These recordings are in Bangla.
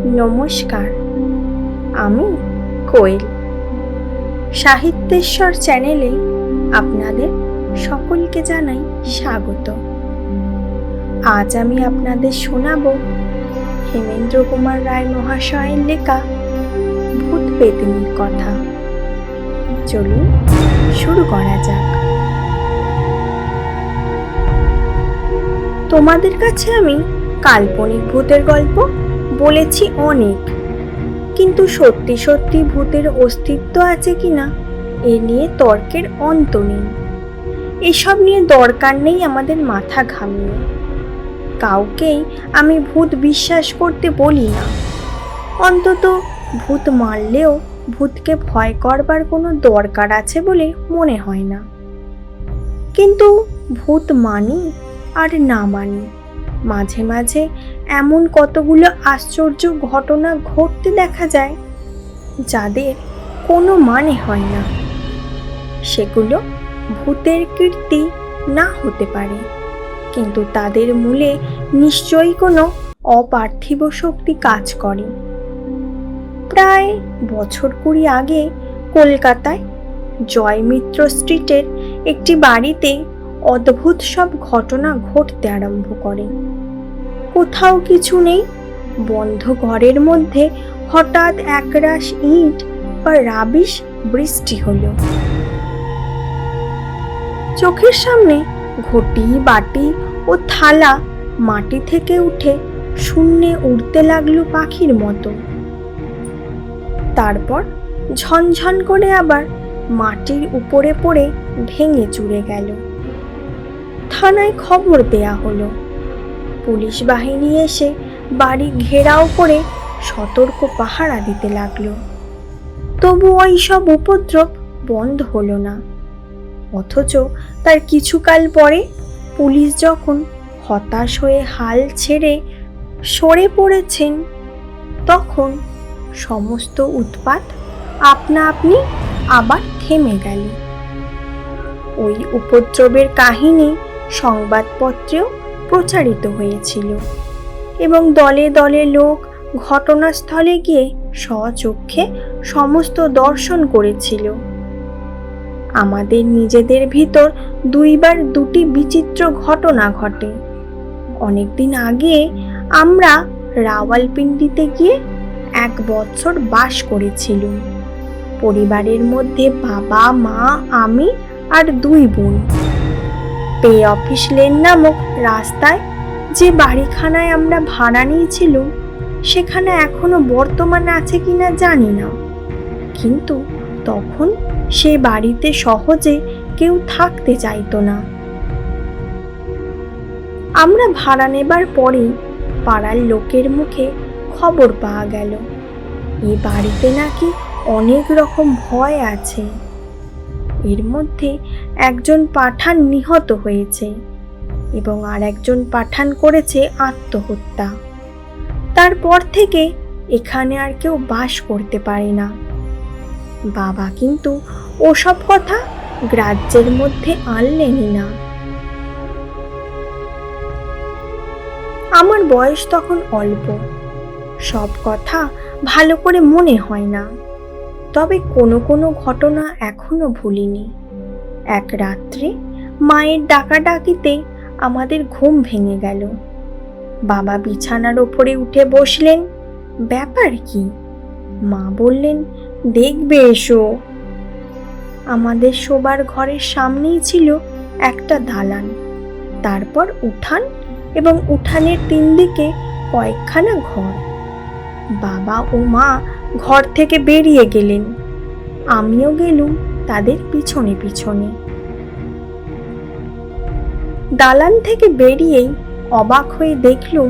নমস্কার, আমি কোয়েল। সাহিত্যেশ্বর চ্যানেলে আপনাদের সকলকে জানাই স্বাগত। আজ আমি আপনাদের শোনাব হেমেন্দ্র কুমার রায় মহাশয়ের লেখা ভূত পেতনির কথা। চলুন শুরু করা যাক। তোমাদের কাছে আমি কাল্পনিক ভূতের গল্প বলেছি অনেক, কিন্তু সত্যি সত্যি ভূতের অস্তিত্ব আছে কিনা এ নিয়ে তর্কের অন্ত নেই। এসব নিয়ে দরকার নেই আমাদের মাথা ঘামিয়ে। কাউকেই আমি ভূত বিশ্বাস করতে বলি না, অন্তত ভূত মারলেও ভূতকে ভয় করবার কোনো দরকার আছে বলে মনে হয় না। কিন্তু ভূত মানি আর না মানি, মাঝে মাঝে এমন কতগুলো আশ্চর্য ঘটনা ঘটতে দেখা যায় যাদের কোনো মানে হয় না। সেগুলো ভূতের কীর্তি না হতে পারে, কিন্তু তাদের মূলে নিশ্চয়ই কোনো অপার্থিব শক্তি কাজ করে। প্রায় বছর 20 আগে কলকাতায় জয়মিত্র স্ট্রিটের একটি বাড়িতে অদ্ভুত সব ঘটনা ঘটতে আরম্ভ করে। কোথাও কিছু নেই, বন্ধ ঘরের মধ্যে হঠাৎ একরাশ ইট বা রাবিশ বৃষ্টি হলো। চোখের সামনে ঘটি বাটি ও থালা মাটি থেকে উঠে শূন্যে উড়তে লাগলো পাখির মতো। তারপর ঝনঝন করে আবার মাটির উপরে পড়ে ভেঙে চুরে গেল। থানায় খবর দেয়া হলো। পুলিশ বাহিনী এসে বাড়ি ঘেরাও করে সতর্ক পাহারা দিতে লাগলো। তবু ওই সব উপদ্রব বন্ধ হলো না। অথচ তার কিছুকাল পরে পুলিশ যখন হতাশ হয়ে হাল ছেড়ে সরে পড়েছেন, তখন সমস্ত উৎপাত আপনা আপনি আবার থেমে গেল। ওই উপদ্রবের কাহিনী সংবাদপত্রেও প্রচারিত হয়েছিল এবং দলে দলে লোক ঘটনাস্থলে গিয়ে স্বচক্ষে সমস্ত দর্শন করেছিল। আমাদের নিজেদের ভিতর দুইবার দুটি বিচিত্র ঘটনা ঘটে। অনেকদিন আগে আমরা রাওয়ালপিন্ডিতে গিয়ে 1 বছর বাস করেছিলাম। পরিবারের মধ্যে বাবা, মা, আমি আর 2 বোন। পে অফিস লেন নামক রাস্তায় যে বাড়িখানায় আমরা ভাড়া নিয়েছিলাম, সেখানে এখনো বর্তমানে আছে কিনা জানি না, কিন্তু তখন সে বাড়িতে সহজে কেউ থাকতে চাইতো না। আমরা ভাড়া নেবার পরেই পাড়ার লোকের মুখে খবর পাওয়া গেল এই বাড়িতে নাকি অনেক রকম ভয় আছে। এর মধ্যে একজন পাঠান নিহত হয়েছে এবং আর একজন পাঠান করেছে আত্মহত্যা। তারপর থেকে এখানে আর কেউ বাস করতে পারে না। বাবা কিন্তু ওসব কথা গ্রাহ্যের মধ্যে আনলেনই না। আমার বয়স তখন অল্প, সব কথা ভালো করে মনে হয় না, তবে কোনো কোনো ঘটনা এখনো ভুলিনি। এক রাত্রে মায়ের ডাকাডাকিতে আমাদের ঘুম ভেঙে গেল। বাবা বিছানার ওপরে উঠে বসলেন। ব্যাপার কি? মা বললেন, দেখবে এসো। আমাদের শোবার ঘরের সামনেই ছিল একটা দালান, তারপর উঠান এবং উঠানের 3 দিকে কয়েকখানা ঘর। বাবা ও মা ঘর থেকে বেরিয়ে গেলেন, আমিও গেলুম তাদের পিছনে পিছনে। দালান থেকে বেরিয়েই অবাক হয়ে দেখলুম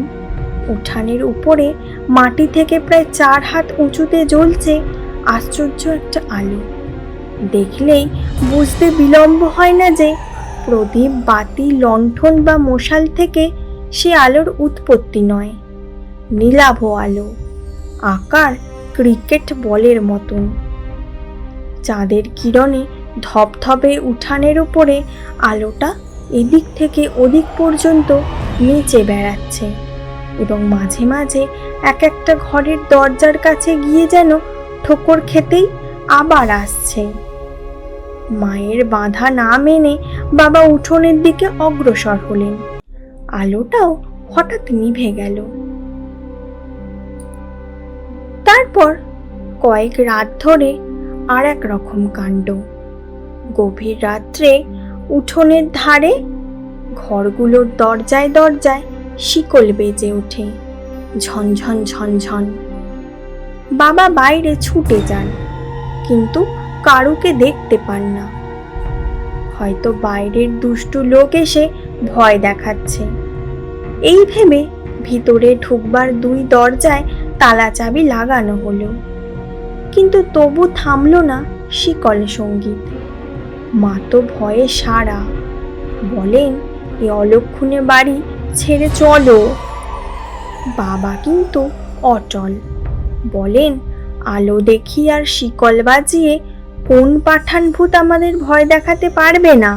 উঠানের উপরে মাটি থেকে প্রায় 4 হাত উঁচুতে জ্বলছে আশ্চর্য একটা আলো। দেখলেই বুঝতে বিলম্ব হয় না যে প্রদীপ, বাতি, লণ্ঠন বা মশাল থেকে সে আলোর উৎপত্তি নয়। নীলাভ আলো, আকার ক্রিকেট বলের মতন। চাঁদের কিরণে ধপধপে উঠানের উপরে আলোটা এদিক থেকে ওদিক পর্যন্ত নেচে বেড়াচ্ছে। এবং মাঝে মাঝে এক একটা ঘরের দরজার কাছে গিয়ে যেন ঠোকর খেতেই আবার আসছে। মায়ের বাধা না মেনে বাবা উঠোনের দিকে অগ্রসর হলেন। আলোটাও হঠাৎ নিভে গেল। তারপর কয়েক রাত ধরে আর এক রকম কাণ্ড। গভীর রাত্রে উঠোনের ধারে ঘরগুলোর দরজায় দরজায় শিকল বেজে ওঠে, ঝনঝন ঝনঝন। বাবা বাইরে ছুটে যান, কিন্তু কারুকে দেখতে পান না। হয়তো বাইরের দুষ্টু লোক এসে ভয় দেখাচ্ছে। এই ভেবে ভিতরে ঢুকবার দুই দরজায় তালা চাবি লাগানো হলো, কিন্তু তবু থামলো না শিকল সঙ্গীত। মা তো ভয়ে সারা, বলেন এ অলক্ষণে বাড়ি ছেড়ে চলো। বাবা কিন্তু অটল, বলেন আলো দেখি আর শিকল বাজিয়ে কোন পাঠান ভূত আমাদের ভয় দেখাতে পারবে না।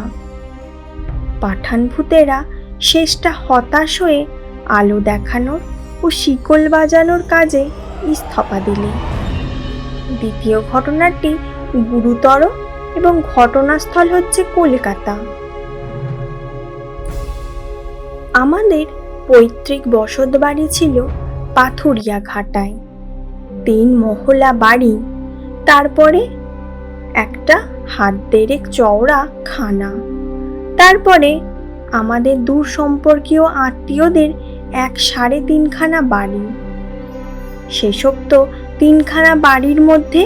পাঠান ভূতেরা শেষটা হতাশ হয়ে আলো দেখানোর ও শিকল বাজানোর কাজে ইস্তফা দিলে। দ্বিতীয় ঘটনাটি গুরুতর এবং ঘটনাস্থল হচ্ছে কলকাতা। আমাদের পৈতৃক বসত বাড়ি ছিল পাথুরিয়া ঘাটায়, 3 মহলা বাড়ি, তারপরে একটা হাত দেড়েক চওড়া খানা, তারপরে আমাদের দূর সম্পর্কীয় আত্মীয়দের 1.5 খানা বাড়ি। সেসব তো 3 খানা বাড়ির মধ্যে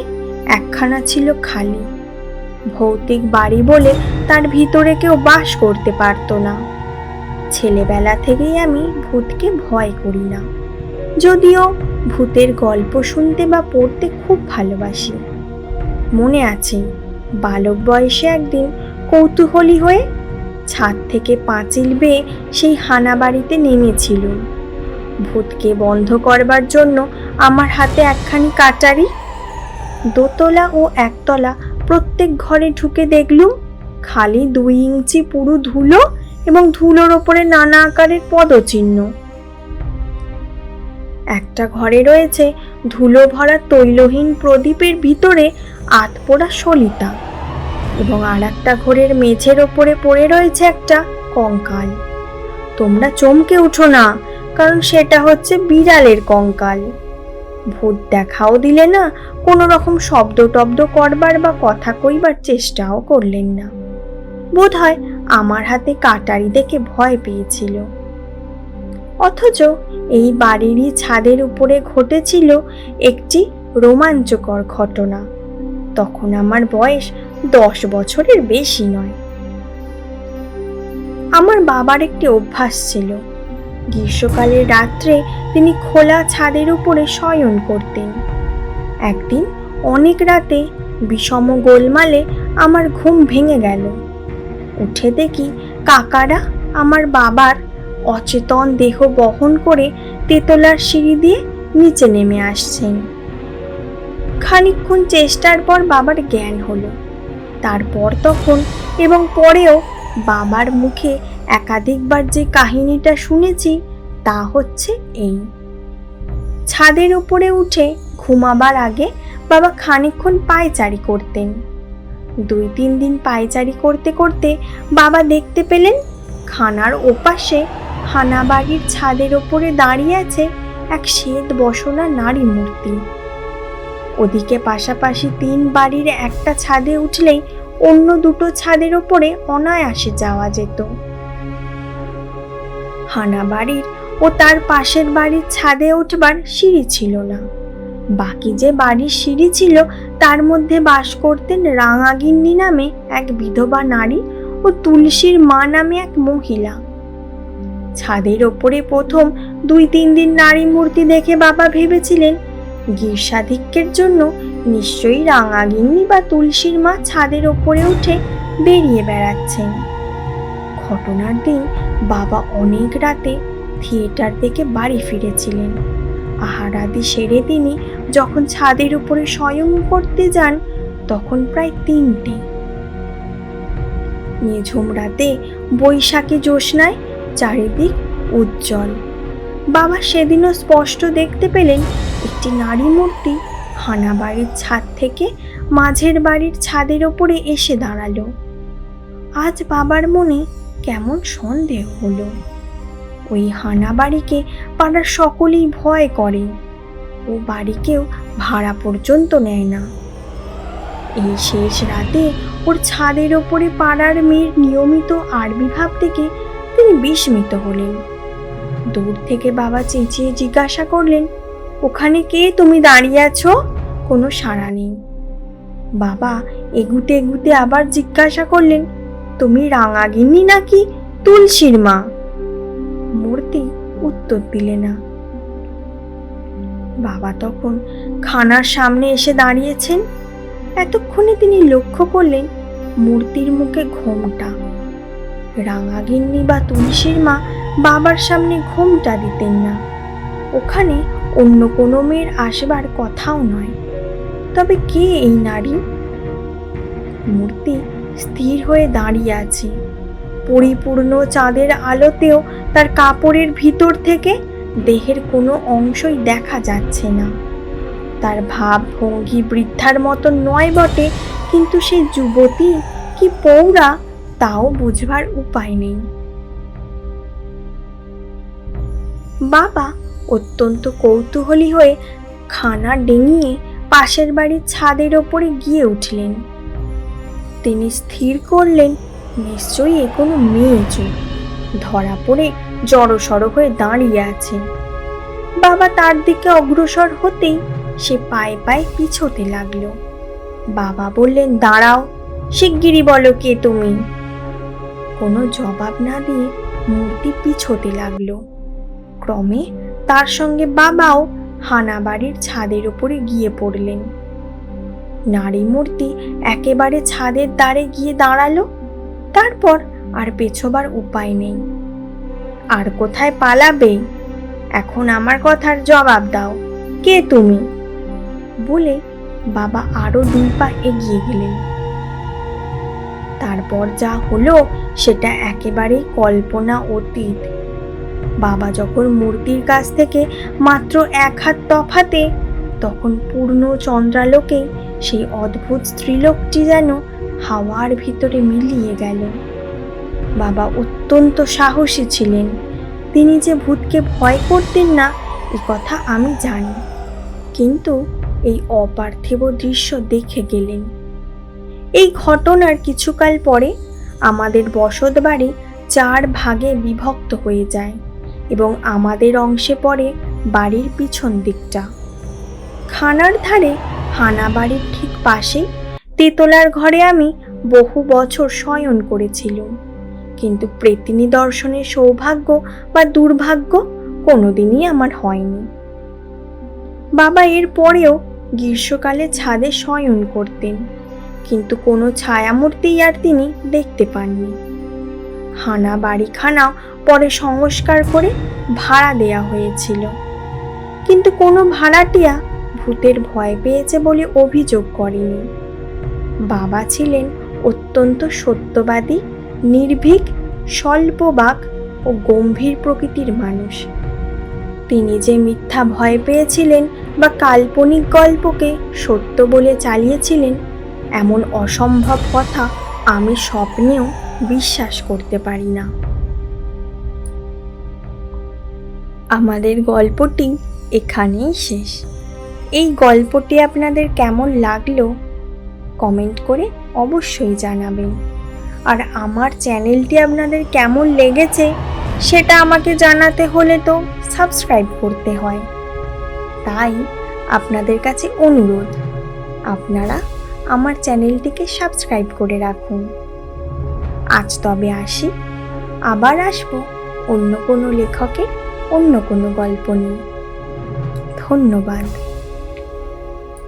1 খানা ছিল খালি। ভৌতিক বাড়ি বলে তার ভিতরে কেউ বাস করতে পারতো না। ছেলেবেলা থেকেই আমি ভূতকে ভয় করি না, যদিও ভূতের গল্প শুনতে বা পড়তে খুব ভালোবাসি। মনে আছে বালক বয়সে একদিন কৌতূহলী হয়ে ছাদ থেকে পাঁচিল বেয়ে সেই হানা বাড়িতে নেমেছিল। ভূতকে বন্ধ করবার জন্য আমার হাতে একখানি কাটারি। দোতলা ও একতলা প্রত্যেক ঘরে ঢুকে দেখলুম খালি 2 ইঞ্চি পুরু ধুলো এবং ধুলোর ওপরে নানা আকারের পদচিহ্ন। একটা ঘরে রয়েছে ধুলো ভরা তৈলহীন প্রদীপের ভিতরে আতপোড়া সলিতা, এবং আর একটা ঘরের মেঝের ওপরে পড়ে রয়েছে একটা কঙ্কাল। তোমরা চমকে উঠো না, কারণ সেটা হচ্ছে বিড়ালের কঙ্কাল। ভূত দেখাও দিলে না, কোনো রকম শব্দ টব্দ করবার বা কথা কইবার চেষ্টাও করলেন না। বোধহয় আমার হাতে কাটারি দেখে ভয় পেয়েছিল। অথচ এই বাড়িরই ছাদের উপরে ঘটেছিল একটি রোমাঞ্চকর ঘটনা। তখন আমার বয়স 10 বছরের বেশি নয়। আমার বাবার একটি অভ্যাস ছিল, গ্রীষ্মকালের রাত্রে তিনি খোলা ছাদের উপরে শয়ন করতেন। একদিন অনেক রাতে বিষম গোলমালে আমার ঘুম ভেঙে গেল। উঠে দেখি কাকারা আমার বাবার অচেতন দেহ বহন করে তেতলার সিঁড়ি দিয়ে নিচে নেমে আসছেন। খানিকক্ষণ চেষ্টার পর বাবার জ্ঞান হলো। তারপর তখন এবং পরেও বাবার মুখে একাধিকবার যে কাহিনীটা শুনেছি তা হচ্ছে এই। ছাদের উপরে উঠে ঘুমাবার আগে বাবা খানিকক্ষণ পায়চারি করতেন। 2-3 দিন পায়চারি করতে করতে বাবা দেখতে পেলেন খানার ওপাশে হানাবাড়ির ছাদের ওপরে দাঁড়িয়ে আছে এক শ্বেত বসনা নারী মূর্তি। ওদিকে পাশাপাশি 3 বাড়ির একটা ছাদে উঠলেই অন্য 2টো ছাদের ওপরে অনায়াসে যাওয়া যেত। হানাবাড়ির ও তার পাশের বাড়ির ছাদে উঠবার সিঁড়ি ছিল না। বাকি যে বাড়ির সিঁড়ি ছিল তার মধ্যে বাস করতেন রাঙাগিন্নি নামে এক বিধবা নারী ও তুলসীর মা নামে এক মহিলা। ছাদের ওপরে প্রথম 2-3 দিন নারী মূর্তি দেখে বাবা ভেবেছিলেন গ্রীষ্মাধিক্যের জন্য নিশ্চয়ই রাঙাগিন্নি বা তুলসীর মা ছাদের ওপরে উঠে বেরিয়ে বেড়াচ্ছেন। ঘটনার দিন বাবা অনেক রাতে থিয়েটার দেখে বাড়ি ফিরেছিলেন। আহারাদি সেরে তিনি যখন ছাদের উপরে শয়ন করতে যান তখন প্রায় 3টে। নিঝুম রাতে বৈশাখী জ্যোৎস্নায় চারিদিক উজ্জ্বল। বাবা সেদিনও স্পষ্ট দেখতে পেলেন একটি নারী মূর্তি হানা বাড়ির ছাদ থেকে মাঝের বাড়ির ছাদের ওপরে এসে দাঁড়ালো। আজ বাবার মনে কেমন সন্দেহ হলো। ওই হানা বাড়িকে পাড়ার সকলেই ভয় করে, ও বাড়ি কেউ ভাড়া পর্যন্ত নেয় না। এই শেষ রাতে ওর ছাদের ওপরে পাড়ার মেয়ের নিয়মিত আরবি ভাব দেখে তিনি বিস্মিত হলেন। দূর থেকে বাবা চেঁচিয়ে জিজ্ঞাসা করলেন, ওখানে কে তুমি দাঁড়িয়ে আছো? কোনো সাড়া নেই। বাবা এগুতে এগুতে আবার জিজ্ঞাসা করলেন, তুমি রাঙাগিন্নি নাকি তুলসীর মা? মূর্তি উত্তর দিলে না। বাবা তখন খানার সামনে এসে দাঁড়িয়েছেন। এতক্ষণে তিনি লক্ষ্য করলেন মূর্তির মুখে ঘোমটা। রাঙাগিন্নি বা তুলসীর মা বাবার সামনে ঘোমটা দিতেন না। ওখানে অন্য কোনো মেয়ের আসবার কথাও নয়। তবে কে এই নারী? মূর্তি স্থির হয়ে দাঁড়িয়ে আছে। পরিপূর্ণ চাঁদের আলোতেও তার কাপড়ের ভিতর থেকে দেহের কোনো অংশই দেখা যাচ্ছে না। তার ভাব ভঙ্গি বৃদ্ধার মতো নয় বটে, কিন্তু সে যুবতী কি পৌরা তাও বুঝবার উপায় নেই। বাবা অত্যন্ত কৌতূহলী হয়ে খানা ডিঙিয়ে পাশের বাড়ির ছাদের ওপরে গিয়ে উঠলেন। তিনি স্থির করলেন নিশ্চয়ই এ কোনো মেয়ে চোর, ধরা পড়ে জড়সড় হয়ে দাঁড়িয়ে আছে। বাবা তার দিকে অগ্রসর হতেই সে পায়ে পায়ে পিছোতে লাগলো। বাবা বললেন, দাঁড়াও, শিগগিরই বলো কে তুমি। কোনো জবাব না দিয়ে মূর্তি পিছোতে লাগলো। ক্রমে তার সঙ্গে বাবাও হানা বাড়ির ছাদের উপরে গিয়ে পড়লেন। নারী মূর্তি একেবারে ছাদের দ্বারে গিয়ে দাঁড়ালো। তারপর আর পেছোবার উপায় নেই। আর কোথায় পালাবে? এখন আমার কথার জবাব দাও, কে তুমি? বলে বাবা আরো 2 পা এগিয়ে গেলেন। তারপর যা হলো সেটা একেবারেই কল্পনা অতীত। বাবা যখন মূর্তির কাছ থেকে মাত্র 1 হাত তফাতে, তখন পূর্ণ চন্দ্রালোকে সেই অদ্ভুত স্ত্রীলোকটি যেন হাওয়ার ভিতরে মিলিয়ে গেল। বাবা অত্যন্ত সাহসী ছিলেন। তিনি যে ভূতকে ভয় করতেন না এ কথা আমি জানি, কিন্তু এই অপার্থিব দৃশ্য দেখে গেলেন। এই ঘটনার কিছুকাল পরে আমাদের বসত বাড়ি 4 ভাগে বিভক্ত হয়ে যায় এবং আমাদের অংশে পড়ে বাড়ির পিছন দিকটা। খানার ধারে হানা বাড়ির ঠিক পাশে তেতলার ঘরে আমি বহু বছর শয়ন করেছিলাম, কিন্তু প্রেতিনী দর্শনের সৌভাগ্য বা দুর্ভাগ্য কোনোদিনই আমার হয়নি। বাবা এর পরেও গ্রীষ্মকালে ছাদে শয়ন করতেন, কিন্তু কোনো ছায়ামূর্তি আর তিনি দেখতে পাননি। হানা বাড়িখানা পরে সংস্কার করে ভাড়া দেয়া হয়েছিল, কিন্তু কোনো ভাড়াটিয়া ভূতের ভয় পেয়েছে বলে অভিযোগ করেনি। বাবা ছিলেন অত্যন্ত সত্যবাদী, নির্ভীক, স্বল্পবাক ও গম্ভীর প্রকৃতির মানুষ। তিনি যে মিথ্যা ভয় পেয়েছিলেন বা কাল্পনিক গল্পকে সত্য বলে চালিয়েছিলেন, এমন অসম্ভব কথা আমি স্বপ্নেও বিশ্বাস করতে পারি না। আমাদের গল্পটি এখানেই শেষ। এই গল্পটি আপনাদের কেমন লাগলো কমেন্ট করে অবশ্যই জানাবেন। আর আমার চ্যানেলটি আপনাদের কেমন লেগেছে সেটা আমাকে জানাতে হলে তো সাবস্ক্রাইব করতে হয়। তাই আপনাদের কাছে অনুরোধ, আপনারা আমার চ্যানেলটিকে সাবস্ক্রাইব করে রাখুন। আজ তবে আসি, আবার আসবো অন্য কোনো লেখকের অন্য কোনো গল্প নিয়ে। ধন্যবাদ।